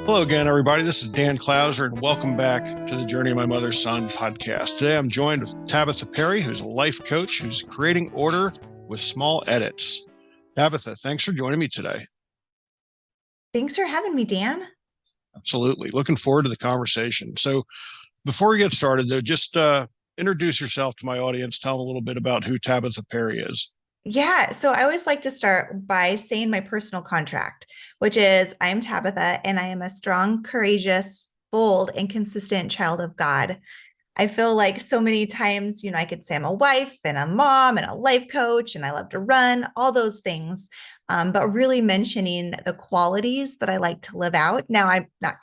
Hello again, everybody. This is Dan Clouser, and welcome back to the Journey of My Mother's Son podcast. Today, I'm joined with Tabatha Perry, who's a life coach who's creating order with small edits. Tabatha, thanks for joining me today. Thanks for having me, Dan. Absolutely. Looking forward to the conversation. So, before we get started, though, just introduce yourself to my audience. Tell them a little bit about who Tabatha Perry is. Yeah, so I always like to start by saying my personal contract, which is I'm Tabitha and I am a strong, courageous, bold, and consistent child of God. I feel like so many times, I could say I'm a wife and a mom and a life coach and I love to run, all those things. But really mentioning the qualities that I like to live out. Now, I'm not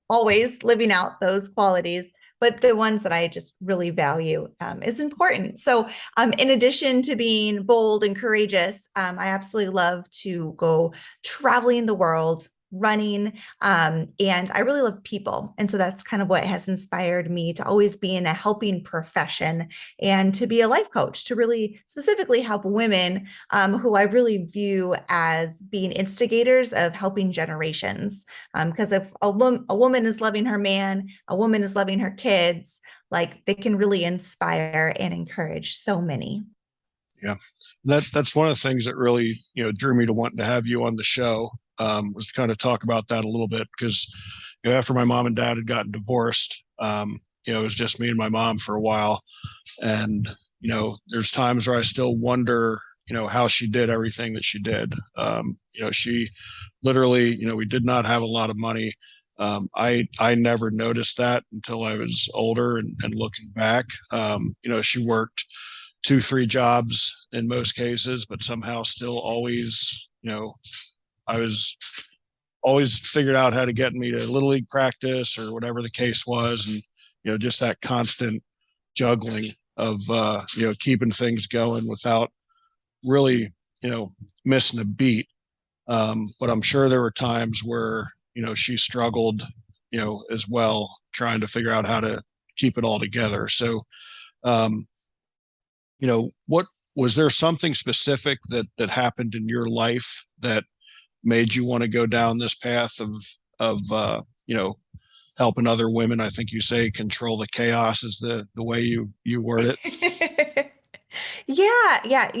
always living out those qualities, but the ones that I just really value is important. So, in addition to being bold and courageous, I absolutely love to go traveling the world, running, and I really love people. And so that's kind of what has inspired me to always be in a helping profession and to be a life coach, to really specifically help women who I really view as being instigators of helping generations. Because if a woman is loving her man, a woman is loving her kids, like they can really inspire and encourage so many. Yeah, that's one of the things that really drew me to wanting to have you on the show. Was to kind of talk about that a little bit because after my mom and dad had gotten divorced, it was just me and my mom for a while, and there's times where I still wonder how she did everything that she did. She literally, we did not have a lot of money. I never noticed that until I was older and looking back. She worked two, three jobs in most cases, but somehow still always, I was always figured out how to get me to little league practice or whatever the case was. And, just that constant juggling of, keeping things going without really, missing a beat. But I'm sure there were times where, she struggled, as well, trying to figure out how to keep it all together. So, um, what was there something specific that happened in your life that made you want to go down this path of helping other women? I think you say control the chaos is the way you word it. Yeah, yeah.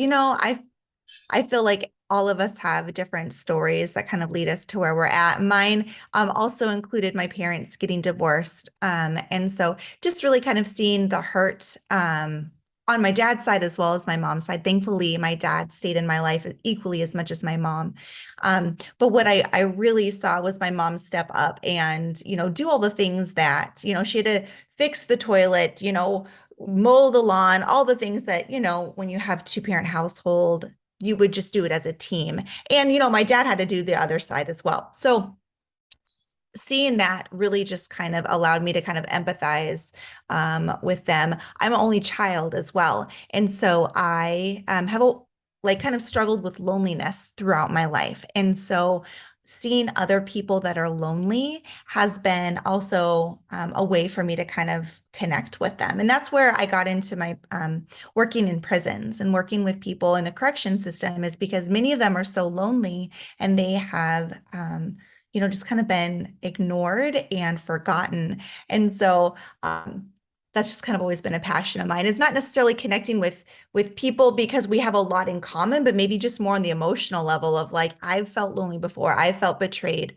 I feel like all of us have different stories that kind of lead us to where we're at. Mine also included my parents getting divorced. And so just really kind of seeing the hurt on my dad's side as well as my mom's side. Thankfully, my dad stayed in my life equally as much as my mom. But what I really saw was my mom step up and, do all the things that, she had to fix the toilet, mow the lawn, all the things that, when you have two-parent household, you would just do it as a team. And, my dad had to do the other side as well. So seeing that really just kind of allowed me to kind of empathize with them. I'm an only child as well. And so I have like kind of struggled with loneliness throughout my life. And so seeing other people that are lonely has been also a way for me to kind of connect with them. And that's where I got into my working in prisons and working with people in the correction system, is because many of them are so lonely and they have just kind of been ignored and forgotten. And so that's just kind of always been a passion of mine. It's not necessarily connecting with people because we have a lot in common, but maybe just more on the emotional level of like, I've felt lonely before, I felt betrayed,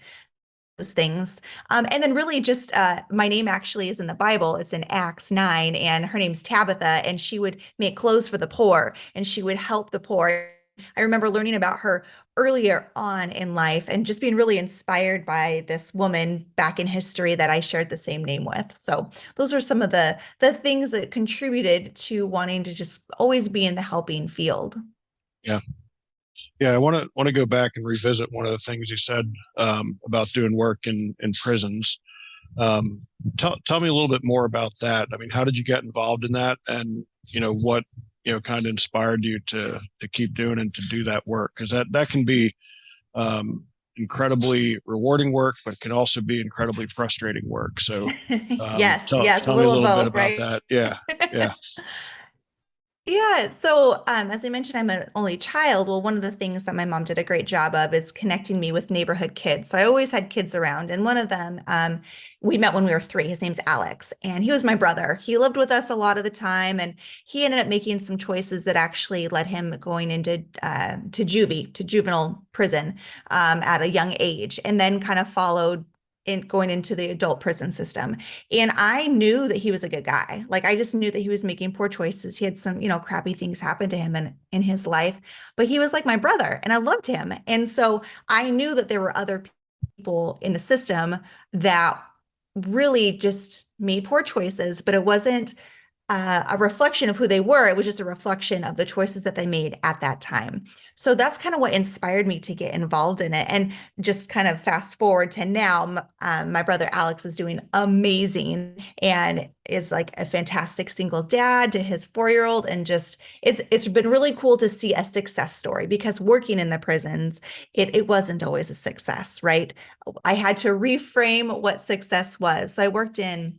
those things. And then really just my name actually is in the Bible. It's in Acts 9, and her name's Tabitha, and she would make clothes for the poor and she would help the poor. I remember learning about her earlier on in life and just being really inspired by this woman back in history that I shared the same name with. So those are some of the things that contributed to wanting to just always be in the helping field. Yeah, yeah. I want to go back and revisit one of the things you said about doing work in prisons. Um, tell me a little bit more about that. I mean, how did you get involved in that, and what kind of inspired you to keep doing and to do that work? Because that can be incredibly rewarding work, but it can also be incredibly frustrating work. So Yes, tell yes, a tell me a little of little bit both, about right? that. Yeah, yeah, Yeah. So, as I mentioned, I'm an only child. Well, one of the things that my mom did a great job of is connecting me with neighborhood kids. So I always had kids around, and one of them, we met when we were 3. His name's Alex, and he was my brother. He lived with us a lot of the time, and he ended up making some choices that actually led him going into to juvenile prison, at a young age, and then kind of followed in going into the adult prison system. And I knew that he was a good guy. Like I just knew that he was making poor choices. He had some, crappy things happen to him in his life, but he was like my brother and I loved him. And so I knew that there were other people in the system that really just made poor choices, but it wasn't a reflection of who they were. It was just a reflection of the choices that they made at that time. So that's kind of what inspired me to get involved in it. And just kind of fast forward to now, my brother Alex is doing amazing and is like a fantastic single dad to his 4-year-old. And just it's been really cool to see a success story because working in the prisons, it wasn't always a success, right? I had to reframe what success was. So I worked in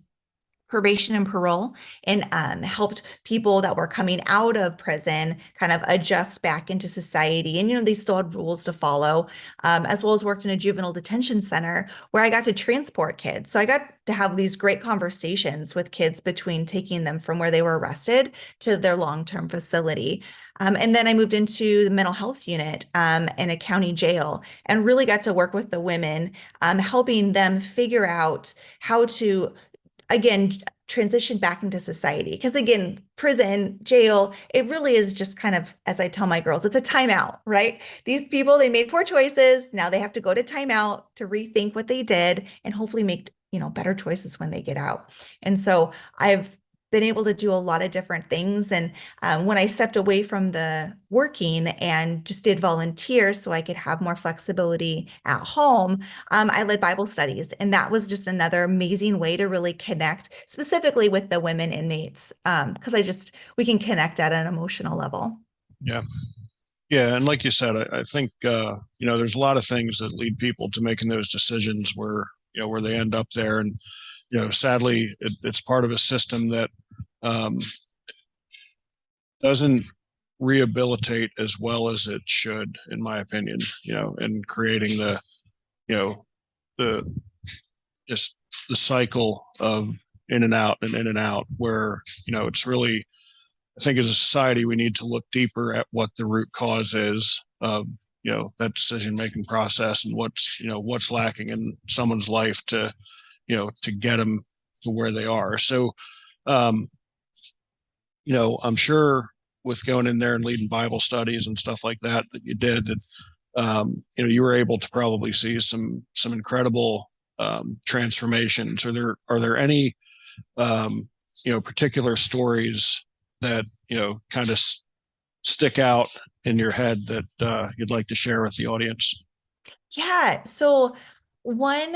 probation and parole and helped people that were coming out of prison kind of adjust back into society. And, they still had rules to follow, as well as worked in a juvenile detention center where I got to transport kids. So I got to have these great conversations with kids between taking them from where they were arrested to their long-term facility. And then I moved into the mental health unit in a county jail and really got to work with the women, helping them figure out how to again transition back into society because again prison jail it really is just kind of as I tell my girls it's a timeout, right? These people they made poor choices, now they have to go to timeout to rethink what they did and hopefully make better choices when they get out. And so I've been able to do a lot of different things. And when I stepped away from the working and just did volunteer so I could have more flexibility at home, I led Bible studies, and that was just another amazing way to really connect, specifically with the women inmates, because we can connect at an emotional level. Yeah. Yeah. And like you said, I think, there's a lot of things that lead people to making those decisions where they end up there. And, sadly, it's part of a system that um, doesn't rehabilitate as well as it should, in my opinion, and creating you know, the, just the cycle of in and out and in and out where, it's really, I think as a society, we need to look deeper at what the root cause is of, that decision making process and what's lacking in someone's life to get them to where they are. So, um, I'm sure with going in there and leading Bible studies and stuff like that you did, that you were able to probably see some incredible transformations. Are there any particular stories that kind of stick out in your head that you'd like to share with the audience? Yeah. So one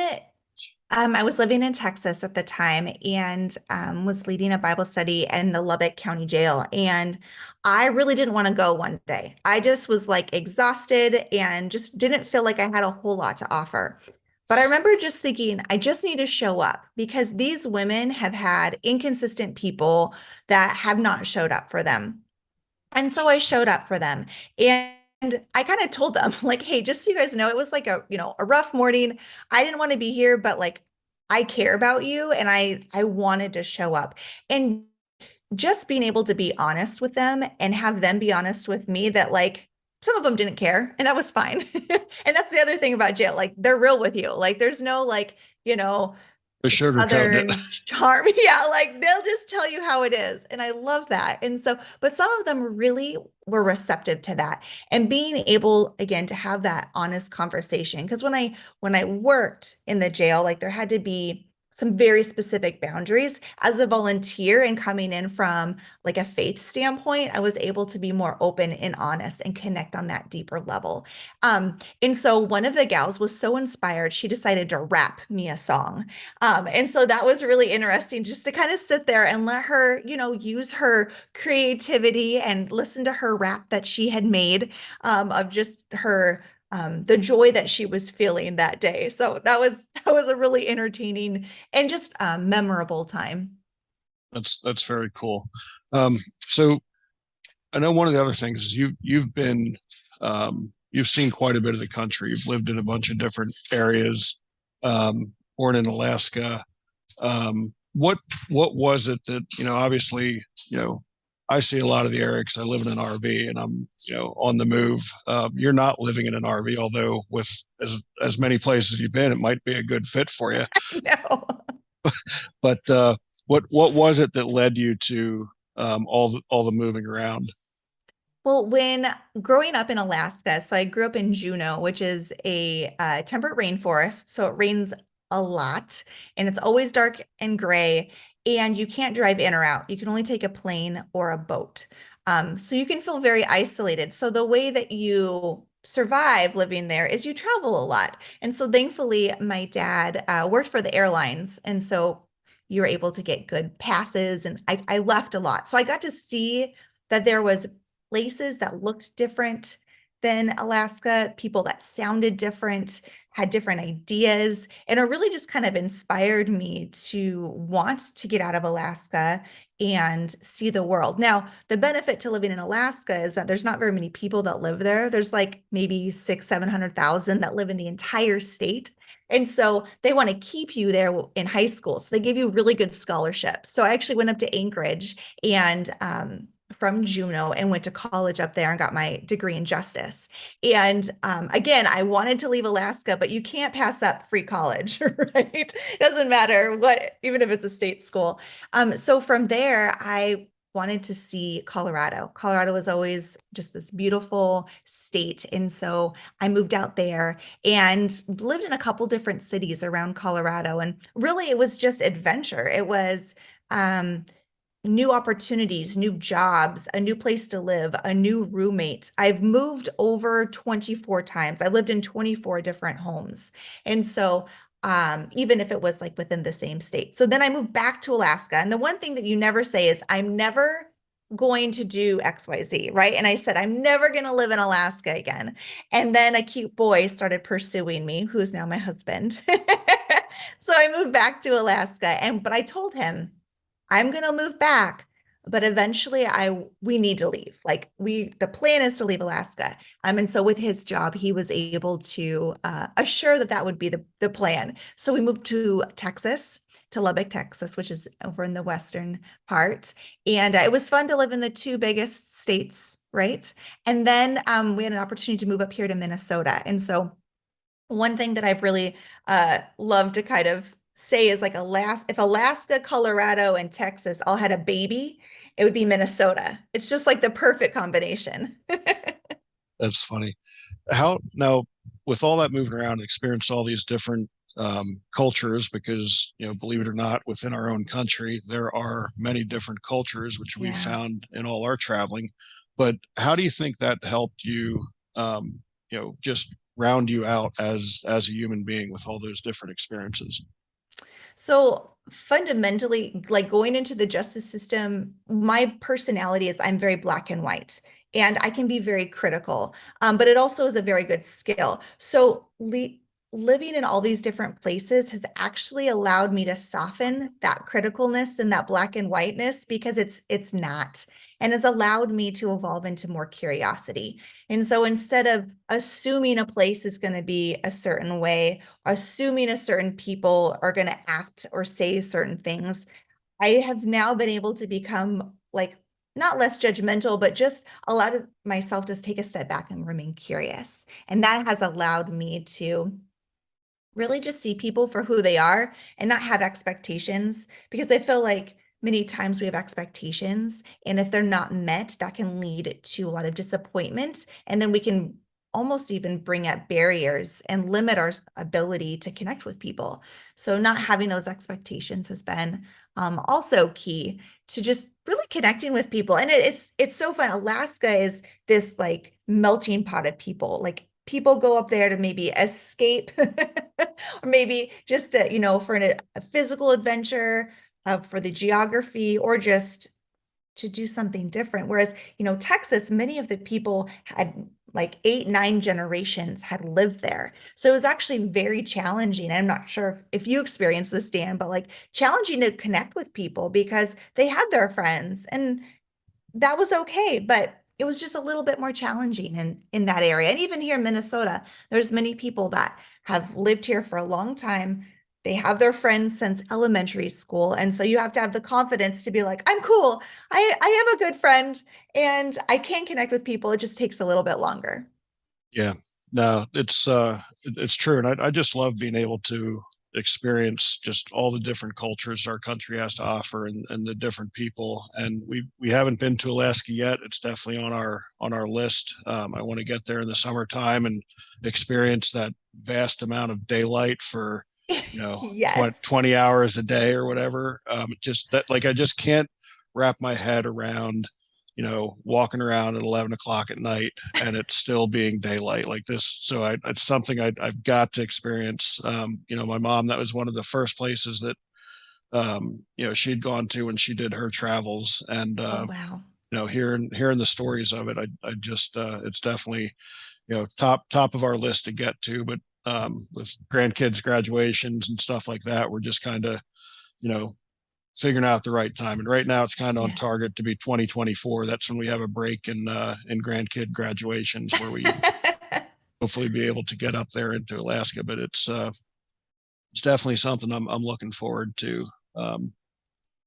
I was living in Texas at the time and was leading a Bible study in the Lubbock County Jail. And I really didn't want to go one day. I just was like exhausted and just didn't feel like I had a whole lot to offer. But I remember just thinking, I just need to show up because these women have had inconsistent people that have not showed up for them. And so I showed up for them. And I kind of told them, like, hey, just so you guys know, it was like a rough morning. I didn't want to be here, but like I care about you and I wanted to show up. And just being able to be honest with them and have them be honest with me that like some of them didn't care and that was fine. And that's the other thing about jail. Like they're real with you. Like there's no like, you know, For sugarcoating it. Southern charm. Yeah, like they'll just tell you how it is. And I love that. And so, but some of them really were receptive to that and being able again to have that honest conversation. Because when I worked in the jail, like there had to be some very specific boundaries as a volunteer and coming in from like a faith standpoint, I was able to be more open and honest and connect on that deeper level. And so one of the gals was so inspired, she decided to rap me a song. And so that was really interesting just to kind of sit there and let her, use her creativity and listen to her rap that she had made, of just her the joy that she was feeling that day. So that was a really entertaining and just memorable time. That's very cool. So I know one of the other things is you've seen quite a bit of the country. You've lived in a bunch of different areas. Born in Alaska. What was it that, obviously, I see a lot of the area because I live in an RV and I'm, on the move. You're not living in an RV, although with as many places you've been, it might be a good fit for you. No. But what was it that led you to all the moving around? Well, when growing up in Alaska, so I grew up in Juneau, which is a temperate rainforest. So it rains a lot and it's always dark and gray, and you can't drive in or out. You can only take a plane or a boat. So you can feel very isolated. So the way that you survive living there is you travel a lot. And so thankfully, my dad worked for the airlines. And so you were able to get good passes, and I left a lot. So I got to see that there was places that looked different than Alaska, people that sounded different, had different ideas, and it really just kind of inspired me to want to get out of Alaska and see the world. Now, the benefit to living in Alaska is that there's not very many people that live there. There's like maybe 700,000 that live in the entire state. And so they want to keep you there in high school. So they give you really good scholarships. So I actually went up to Anchorage and from Juneau and went to college up there and got my degree in justice. And again, I wanted to leave Alaska, but you can't pass up free college, right? It doesn't matter what, even if it's a state school. So from there, I wanted to see Colorado. Colorado was always just this beautiful state. And so I moved out there and lived in a couple different cities around Colorado. And really, it was just adventure. It was, new opportunities, new jobs, a new place to live, a new roommate. I've moved over 24 times. I lived in 24 different homes. And so even if it was like within the same state. So then I moved back to Alaska. And the one thing that you never say is, I'm never going to do XYZ, right? And I said, I'm never going to live in Alaska again. And then a cute boy started pursuing me, who's now my husband. So I moved back to Alaska, but I told him, I'm going to move back, but eventually we need to leave. Like the plan is to leave Alaska. And so with his job, he was able to assure that that would be the plan. So we moved to Texas, to Lubbock, Texas, which is over in the western part. And it was fun to live in the two biggest states, right? And then we had an opportunity to move up here to Minnesota. And so one thing that I've really loved to kind of say is like if Alaska, Colorado, and Texas all had a baby, it would be Minnesota. It's just like the perfect combination. That's funny. How now, with all that moving around, experience all these different cultures, because believe it or not, within our own country, there are many different cultures, which we've Yeah. found in all our traveling. But how do you think that helped you, just round you out as a human being with all those different experiences? So fundamentally, like going into the justice system, my personality is I'm very black and white, and I can be very critical, but it also is a very good skill. So living in all these different places has actually allowed me to soften that criticalness and that black and whiteness, because it's not, and has allowed me to evolve into more curiosity. And so instead of assuming a place is going to be a certain way, assuming a certain people are going to act or say certain things, I have now been able to become like not less judgmental, but just allow myself to take a step back and remain curious. And that has allowed me to really just see people for who they are and not have expectations, because I feel like many times we have expectations, and if they're not met, that can lead to a lot of disappointment, and then we can almost even bring up barriers and limit our ability to connect with people. So not having those expectations has been also key to just really connecting with people. And it's so fun. Alaska is this like melting pot of people. Like people go up there to maybe escape or maybe just to, for a physical adventure, for the geography, or just to do something different. Whereas, Texas, many of the people had like 8, 9 generations had lived there. So it was actually very challenging. I'm not sure if you experienced this, Dan, but like challenging to connect with people because they had their friends and that was okay. But it was just a little bit more challenging in that area. And even here in Minnesota, there's many people that have lived here for a long time. They have their friends since elementary school. And so you have to have the confidence to be like, I'm cool. I have a good friend and I can connect with people. It just takes a little bit longer. Yeah, no, it's true, and I just love being able to experience just all the different cultures our country has to offer, and the different people. And we haven't been to Alaska yet. It's definitely on our list. I want to get there in the summertime and experience that vast amount of daylight for, you know, Yes. 20 hours a day or whatever. Just that, like, I just can't wrap my head around, walking around at 11 o'clock at night and it's still being daylight like this. So it's something I've got to experience. My mom, that was one of the first places that, she'd gone to when she did her travels. And, Oh, wow. hearing the stories of it, I just, it's definitely, top of our list to get to. But with grandkids graduations and stuff like that, we're just kind of, you know, figuring out the right time. And right now it's kind of on Yes. target to be 2024. That's when we have a break in grandkid graduations where we hopefully be able to get up there into Alaska. But it's definitely something I'm looking forward to. Um,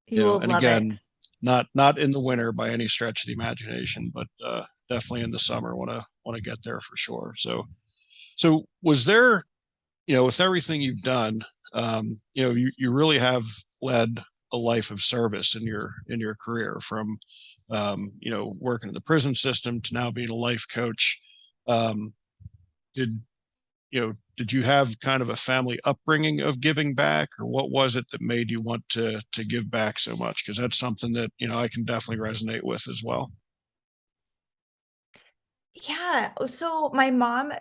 You will and love again, it. not in the winter by any stretch of the imagination, but definitely in the summer. Want to get there for sure. So was there, with everything you've done, you really have led a life of service in your career, from working in the prison system to now being a life coach. Um, did did you have kind of a family upbringing of giving back, or what was it that made you want to give back so much? Because that's something that I can definitely resonate with as well. Yeah. So my mom,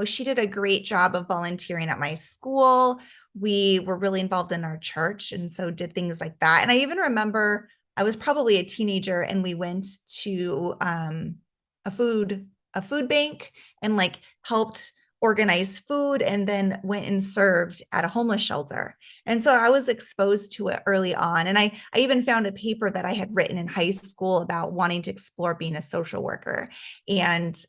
she did a great job of volunteering at my school. We were really involved in our church and so did things like that. And I even remember I was probably a teenager and we went to a food a food bank and like helped organize food and then went and served at a homeless shelter. And so I was exposed to it early on. And I even found a paper that I had written in high school about wanting to explore being a social worker. And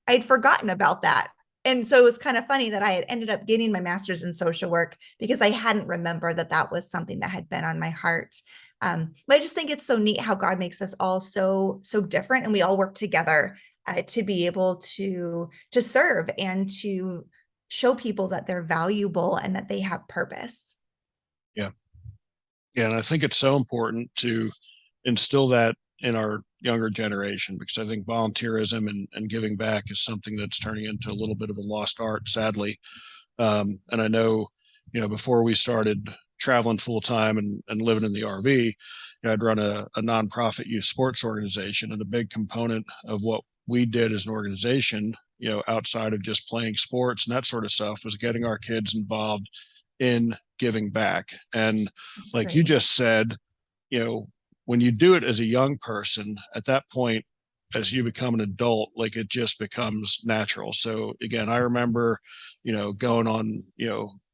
I'd forgotten about that. And so it was kind of funny that I had ended up getting my master's in social work because I hadn't remembered that that was something that had been on my heart. But I just think it's so neat how God makes us all so different, and we all work together to be able to serve and to show people that they're valuable and that they have purpose. Yeah. Yeah, and I think it's so important to instill that in our younger generation, because I think volunteerism and giving back is something that's turning into a little bit of a lost art, sadly. And I know, before we started traveling full time and living in the RV, I'd run a nonprofit youth sports organization, and a big component of what we did as an organization, outside of just playing sports and that sort of stuff, was getting our kids involved in giving back. And That's like you great. just said, you know, when you do it as a young person, at that point, as you become an adult, like, it just becomes natural. So again, I remember, going on,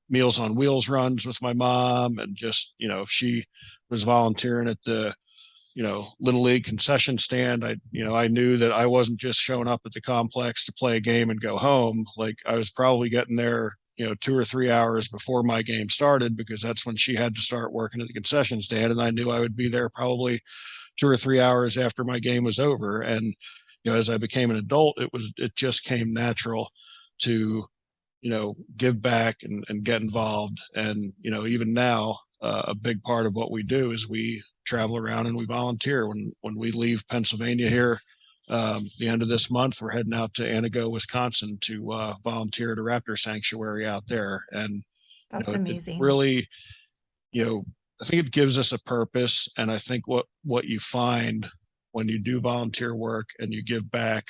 Meals on Wheels runs with my mom, and just, if she was volunteering at the, little league concession stand, I knew that I wasn't just showing up at the complex to play a game and go home. Like, I was probably getting there, 2 or 3 hours before my game started, because that's when she had to start working at the concession stand. And I knew I would be there probably 2 or 3 hours after my game was over. And, as I became an adult, it just came natural to, give back and get involved. And, even now, a big part of what we do is we travel around and we volunteer. When we leave Pennsylvania here, the end of this month, we're heading out to Anago, Wisconsin, to volunteer at a raptor sanctuary out there. And, That's it amazing. really, you know, I think it gives us a purpose. And I think what you find when you do volunteer work and you give back,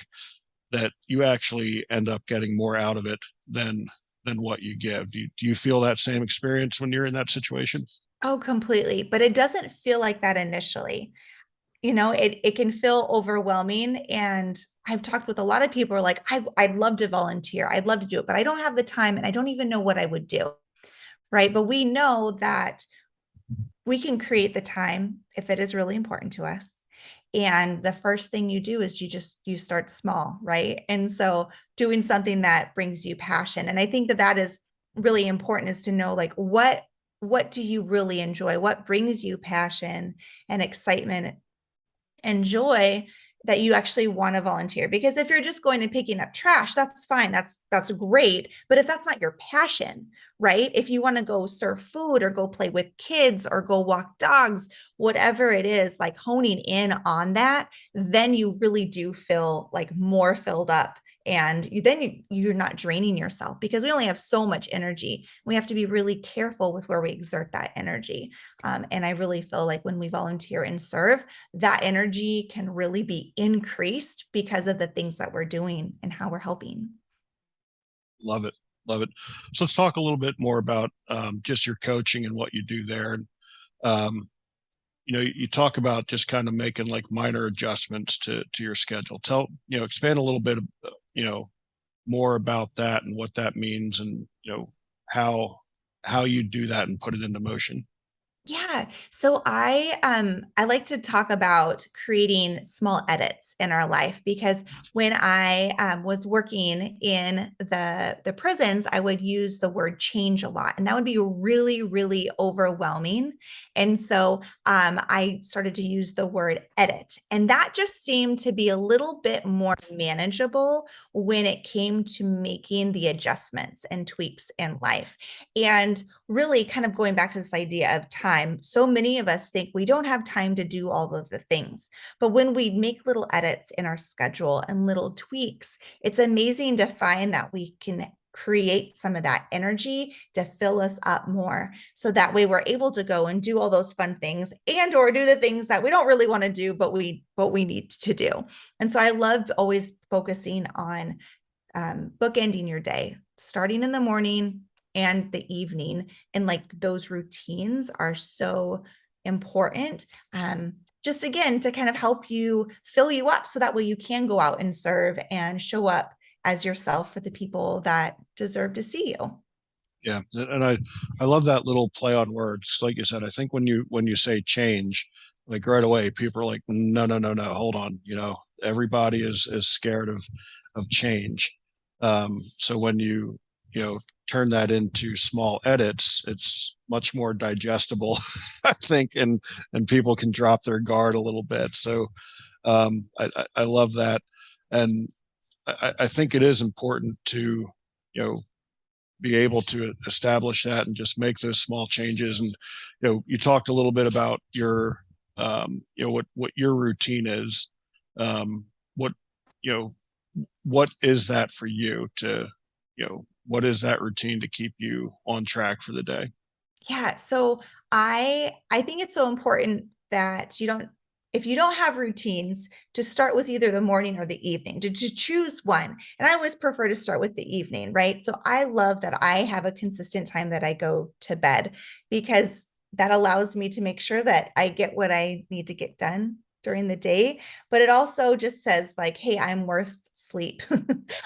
that you actually end up getting more out of it than what you give. Do you feel that same experience when you're in that situation? Oh, completely. But it doesn't feel like that initially. It can feel overwhelming. And I've talked with a lot of people who are like, I'd love to volunteer. I'd love to do it, but I don't have the time and I don't even know what I would do. Right. But we know that we can create the time if it is really important to us. And the first thing you do is you start small, right? And so doing something that brings you passion. And I think that that is really important, is to know like what do you really enjoy? What brings you passion and excitement and joy, that you actually want to volunteer? Because if you're just going and picking up trash, that's fine, that's great, but if that's not your passion, right? If you want to go serve food or go play with kids or go walk dogs, whatever it is, like honing in on that, then you really do feel like more filled up, and you're not draining yourself, because we only have so much energy. We have to be really careful with where we exert that energy. And I really feel like when we volunteer and serve, that energy can really be increased because of the things that we're doing and how we're helping. Love it. Love it. So let's talk a little bit more about just your coaching and what you do there. And, you talk about just kind of making like minor adjustments to your schedule. Expand a little bit, you know, more about that and what that means, and, how, how you do that and put it into motion. Yeah. So I like to talk about creating small edits in our life, because when I was working in the prisons, I would use the word change a lot, and that would be really, really overwhelming. And so I started to use the word edit, and that just seemed to be a little bit more manageable when it came to making the adjustments and tweaks in life. And really kind of going back to this idea of time. So many of us think we don't have time to do all of the things. But when we make little edits in our schedule and little tweaks, it's amazing to find that we can create some of that energy to fill us up more, so that way we're able to go and do all those fun things, and or do the things that we don't really want to do but we need to do. And so I love always focusing on bookending your day, starting in the morning and the evening. And like those routines are so important. Just again, to kind of help you fill you up, so that way you can go out and serve and show up as yourself for the people that deserve to see you. Yeah, and I love that little play on words. Like you said, I think when you say change, like right away, people are like, no, no, no, no, hold on. Everybody is scared of change. So when you turn that into small edits, it's much more digestible, I think, and people can drop their guard a little bit. So I love that, and I think it is important to you know be able to establish that and just make those small changes. And you talked a little bit about your what your routine is. What you know what is that for you to what is that routine to keep you on track for the day? Yeah, so I think it's so important that you don't, if you don't have routines, to start with either the morning or the evening, to choose one. And I always prefer to start with the evening, right? So I love that I have a consistent time that I go to bed, because that allows me to make sure that I get what I need to get done during the day. But it also just says like, hey, I'm worth sleep.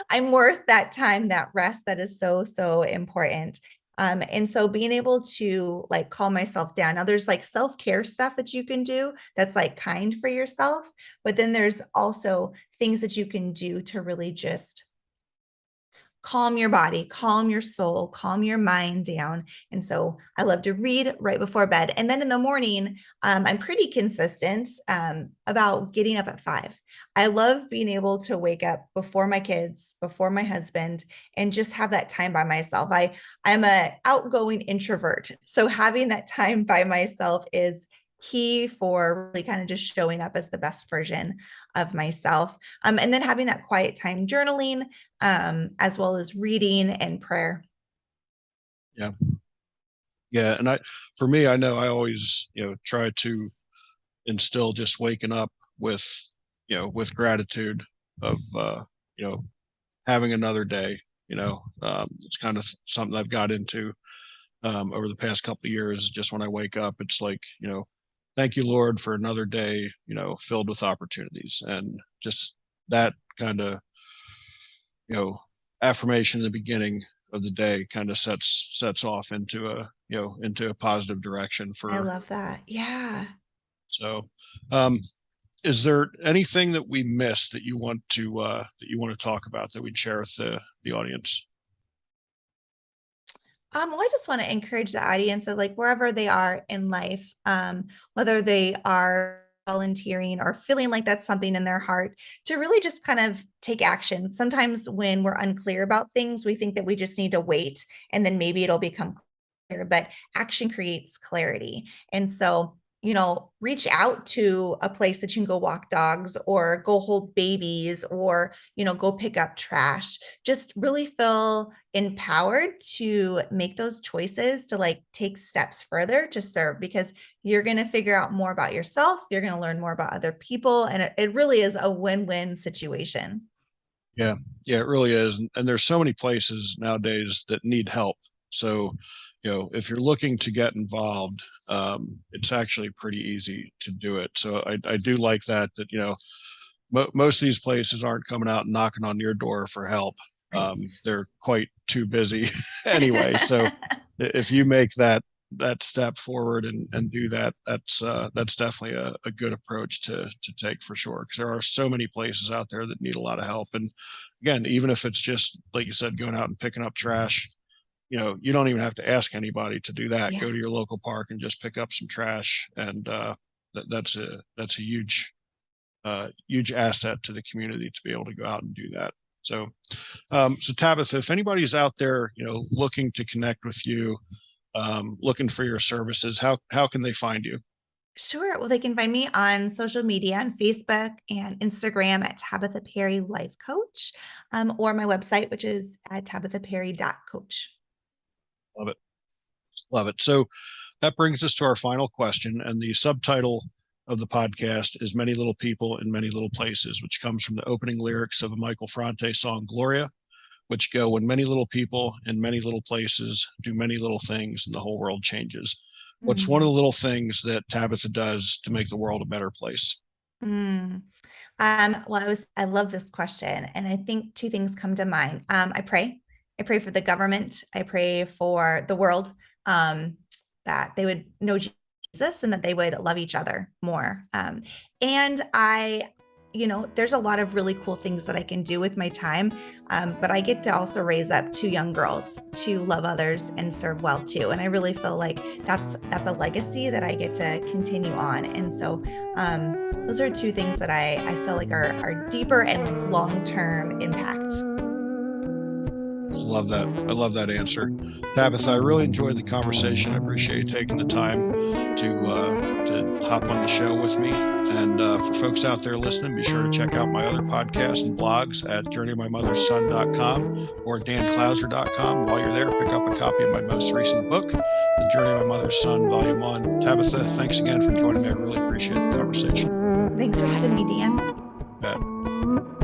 I'm worth that time, that rest that is so, so important. And so being able to like calm myself down. Now there's like self-care stuff that you can do that's like kind for yourself, but then there's also things that you can do to really just calm your body, calm your soul, calm your mind down. And so I love to read right before bed. And then in the morning, I'm pretty consistent about getting up at 5. I love being able to wake up before my kids, before my husband, and just have that time by myself. I'm a outgoing introvert. So having that time by myself is key for really kind of just showing up as the best version of myself. And then having that quiet time journaling, as well as reading and prayer. Yeah, yeah, and for me, I know I always try to instill just waking up with with gratitude of you know having another day. It's kind of something I've got into over the past couple of years. Just when I wake up, it's like, thank you, Lord, for another day, filled with opportunities. And just that kind of, you know, affirmation in the beginning of the day kind of sets off into a positive direction I for. love that. Yeah. So, um, Is there anything that we missed that you want to talk about that we'd share with the audience? Well, I just want to encourage the audience of like wherever they are in life, whether they are volunteering or feeling like that's something in their heart, to really just kind of take action. Sometimes when we're unclear about things, we think that we just need to wait and then maybe it'll become clear, but action creates clarity. And so, reach out to a place that you can go walk dogs or go hold babies or, go pick up trash. Just really feel empowered to make those choices to like take steps further to serve because you're going to figure out more about yourself. You're going to learn more about other people. And it really is a win-win situation. Yeah, yeah, it really is. And there's so many places nowadays that need help. So, if you're looking to get involved, it's actually pretty easy to do it. So I do like that, most of these places aren't coming out and knocking on your door for help. Right. They're quite too busy anyway. So if you make that step forward and do that, that's definitely a good approach to take for sure. Because there are so many places out there that need a lot of help. And again, even if it's just like you said, going out and picking up trash, you don't even have to ask anybody to do that. Yeah. Go to your local park and just pick up some trash, and that's a huge asset to the community to be able to go out and do that. So Tabatha, if anybody's out there, looking to connect with you, looking for your services, how can they find you? Sure. Well, they can find me on social media on Facebook and Instagram at Tabatha Perry Life Coach, or my website, which is at tabathaperry.coach. Love it. Love it. So that brings us to our final question. And the subtitle of the podcast is Many Little People in Many Little Places, which comes from the opening lyrics of a Michael Franti song, Gloria, which go, when many little people in many little places do many little things and the whole world changes. What's one of the Mm. little things that Tabatha does to make the world a better place? Mm. Well, I love this question, and I think two things come to mind. I pray. I pray for the government. I pray for the world, that they would know Jesus and that they would love each other more. And there's a lot of really cool things that I can do with my time, but I get to also raise up two young girls to love others and serve well too. And I really feel like that's a legacy that I get to continue on. And so those are two things that I feel like are deeper and long-term impact. Love that. I love that answer. Tabitha, I really enjoyed the conversation. I appreciate you taking the time to hop on the show with me. And for folks out there listening, be sure to check out my other podcasts and blogs at journeymymotherson.com or danclouser.com. While you're there, pick up a copy of my most recent book, The Journey of My Mother's Son, Volume 1. Tabitha, thanks again for joining me. I really appreciate the conversation. Thanks for having me, Dan. Bet.